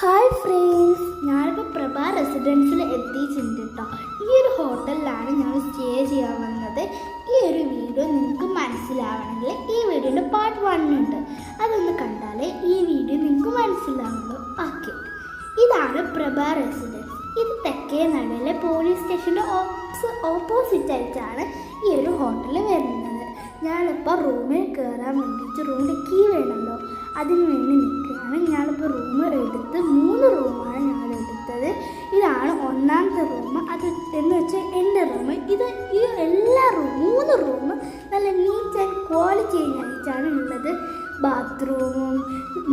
Hi friends, ഞാനിപ്പോൾ പ്രഭാ റെസിഡൻസിൽ എത്തിയിട്ടുണ്ട് കേട്ടോ. ഈ ഒരു ഹോട്ടലിലാണ് ഞങ്ങൾ സ്റ്റേ ചെയ്യാൻ വന്നത്. ഈ ഒരു വീഡിയോ നിങ്ങൾക്ക് മനസ്സിലാവണമെങ്കിൽ ഈ വീഡിയോൻ്റെ പാർട്ട് 1 ഉണ്ട്, അതൊന്ന് കണ്ടാലേ ഈ വീഡിയോ നിങ്ങൾക്ക് മനസ്സിലാവുള്ളൂ. ഓക്കെ, ഇതാണ് പ്രഭാ റെസിഡൻസ്. ഇത് തെക്കേ നടയിലെ പോലീസ് സ്റ്റേഷൻ്റെ ഓപ്പോസിറ്റ് ആയിട്ടാണ് ഈ ഒരു ഹോട്ടൽ വരുന്നത്. ഞാനിപ്പോൾ റൂമിൽ കയറാൻ വേണ്ടിയിട്ട് റൂമിൻ്റെ കീ വേണമല്ലോ, അതിന് വേണ്ടി നിൽക്കുകയാണ്. ഞാനിപ്പോൾ റൂം എടുത്ത് 3 റൂമാണ് ഞാൻ എടുത്തത്. ഇതാണ് 1ാമത്തെ റൂം, അത് എന്ന് വെച്ചാൽ എൻ്റെ റൂം. ഈ എല്ലാ 3 റൂമും നല്ല നീറ്റ് ആൻഡ് ക്വാളിറ്റി ആയിട്ടാണ് ഉള്ളത്. ബാത്റൂമും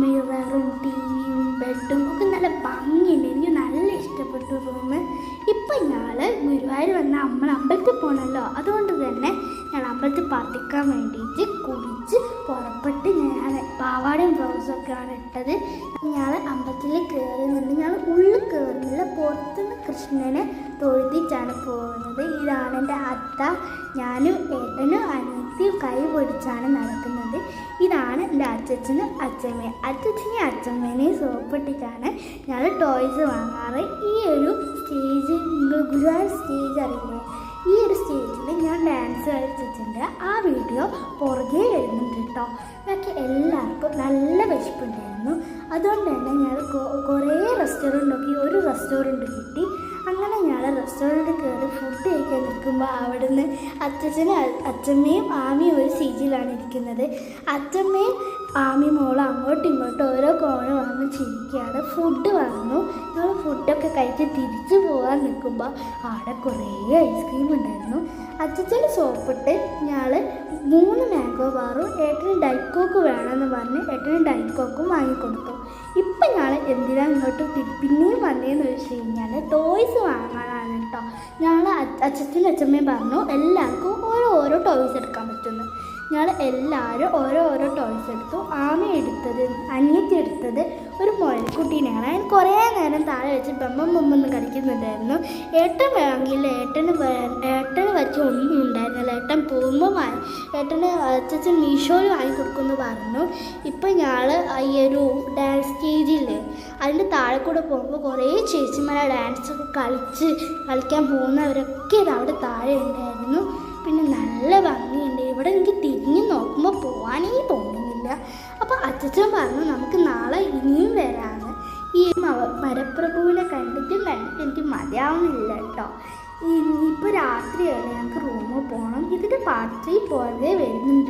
മിററും ടിവിയും ബെഡും ഒക്കെ നല്ല ഭംഗിയുണ്ട്. എനിക്ക് നല്ല ഇഷ്ടപ്പെട്ടു റൂം. ഇപ്പം ഞങ്ങൾ ഗുരുവായൂർ വന്ന അമ്പലത്തിൽ പോകണമല്ലോ, അതുകൊണ്ട് തന്നെ ഞാൻ അമ്പലത്തിൽ പ്രാർത്ഥിക്കാൻ വേണ്ടിയിട്ട് കുളിച്ച് പുറപ്പെട്ട് ഞാൻ പാവാടയും ബ്ലൗസൊക്കെയാണ് ഇട്ടത്. ഞാൻ അമ്പലത്തിൽ കയറുന്നുണ്ട്. ഞാൻ ഉള്ളിൽ കയറുന്നില്ല, പുറത്തുനിന്ന് കൃഷ്ണനെ തൊഴുതിച്ചാണ് പോകുന്നത്. ഇതാണ് എൻ്റെ അത്ത. ഞാനും ഏട്ടനും അനിയത്തിയും കൈ പിടിച്ചാണ് നടക്കുന്നത്. ഇതാണ് എൻ്റെ അച്ഛനും അച്ഛമ്മയും. അച്ഛമ്മേനെയും സോപ്പിട്ടിട്ടാണ് ഞാൻ ടോയ്സ് വാങ്ങാറ്. ഈ ഒരു സ്റ്റേജ്, ഗുരുവായൂർ സ്റ്റേജ് അറിയില്ലേ, ഈ ഒരു സ്റ്റേജിൽ ഞാൻ ഡാൻസ് കളിച്ചിട്ടുണ്ട്. ആ വീഡിയോ പുറകെ വരുന്നുണ്ട് കേട്ടോ. എനിക്ക് എല്ലാവർക്കും നല്ല വിശപ്പുണ്ടായിരുന്നു. അതുകൊണ്ട് തന്നെ ഞാൻ കുറേ റെസ്റ്റോറൻറ്റ് നോക്കി, ഒരു റെസ്റ്റോറൻറ്റ് കിട്ടി. അങ്ങനെ ഞാൻ റെസ്റ്റോറൻറ്റ് കയറി ഫുഡ് കഴിക്കാൻ നിൽക്കുമ്പോൾ അവിടുന്ന് അച്ഛമ്മയും ആമിയും ഒരു സീറ്റിലാണ് ഇരിക്കുന്നത്. അച്ഛമ്മയും ആമിയും മോളും അങ്ങോട്ടും ഇങ്ങോട്ടും ഓരോ കോണ് വന്ന് ചിരിക്കുകയാണ്. ഫുഡ് വന്നു. ഞങ്ങൾ ഫുഡൊക്കെ കഴിച്ച് തിരിച്ചു പോകാൻ നിൽക്കുമ്പോൾ അവിടെ കുറേ ഐസ്ക്രീം ഉണ്ടായിരുന്നു. അച്ഛന് സോപ്പിട്ട് ഞങ്ങൾ 3 മാംഗോ ബാറും ഏട്ടന് ഡൈക്കോക്ക് വേണമെന്ന് പറഞ്ഞ് ഏട്ടന് ഡൈക്കോക്കും വാങ്ങിക്കൊടുത്തു. ഇപ്പം ഞങ്ങൾ എന്തിനാണ് ഇങ്ങോട്ട് പിന്നെയും വന്നതെന്ന് വെച്ച് കഴിഞ്ഞാൽ ടോയ്സ് വാങ്ങാനാണ് കേട്ടോ. ഞങ്ങൾ അച്ഛനും അച്ഛമ്മയും പറഞ്ഞു എല്ലാവർക്കും ഓരോ ടോയ്സ് എടുക്കാൻ പറ്റുമെന്ന്. ഞങ്ങൾ എല്ലാവരും ഓരോ ടോയ്സ് എടുത്തു. ആമി എടുത്തത്, അനിയത്തി എടുത്തത് ഒരു മുയൽക്കുട്ടീനെയാണ്. അതിന് കുറേ നേരം താഴെ വെച്ച് ബമ്മൊന്ന് കളിക്കുന്നുണ്ടായിരുന്നു. ഏട്ടൻ വാങ്ങിയില്ല, ഏട്ടന് വെച്ച് ഒന്നും ഉണ്ടായിരുന്നില്ല. ഏട്ടൻ പോകുമ്പോൾ ഏട്ടന് അച്ഛൻ മീഷോയിൽ വാങ്ങിക്കൊടുക്കുമെന്ന് പറഞ്ഞു. ഇപ്പം ഞങ്ങൾ ഈ ഒരു ഡാൻസ് സ്റ്റേജിൽ അതിൻ്റെ താഴെ കൂടെ പോകുമ്പോൾ കുറേ ചേച്ചിമാരെ ഡാൻസൊക്കെ കളിക്കാൻ പോകുന്നവരൊക്കെ ഇത് അവിടെ താഴെ ഉണ്ടായിരുന്നു. പിന്നെ നല്ല ഭംഗിയുണ്ട്. ഇവിടെ എനിക്ക് തിരിഞ്ഞ് നോക്കുമ്പോൾ പോകാനേ തോന്നുന്നില്ല. അപ്പോൾ അച്ഛൻ പറഞ്ഞു നമുക്ക് നാളെ ഇനിയും വരാമെന്ന്. ഈ മരപ്രഭുവിനെ കണ്ടിട്ട് എനിക്ക് മതിയാവുന്നില്ല കേട്ടോ. ഇനിയിപ്പോൾ രാത്രിയാണ്, ഞങ്ങൾക്ക് റൂമിൽ പോകണം. ഇതിൻ്റെ പാർട്ടി പോലെ വരുന്നുണ്ട്.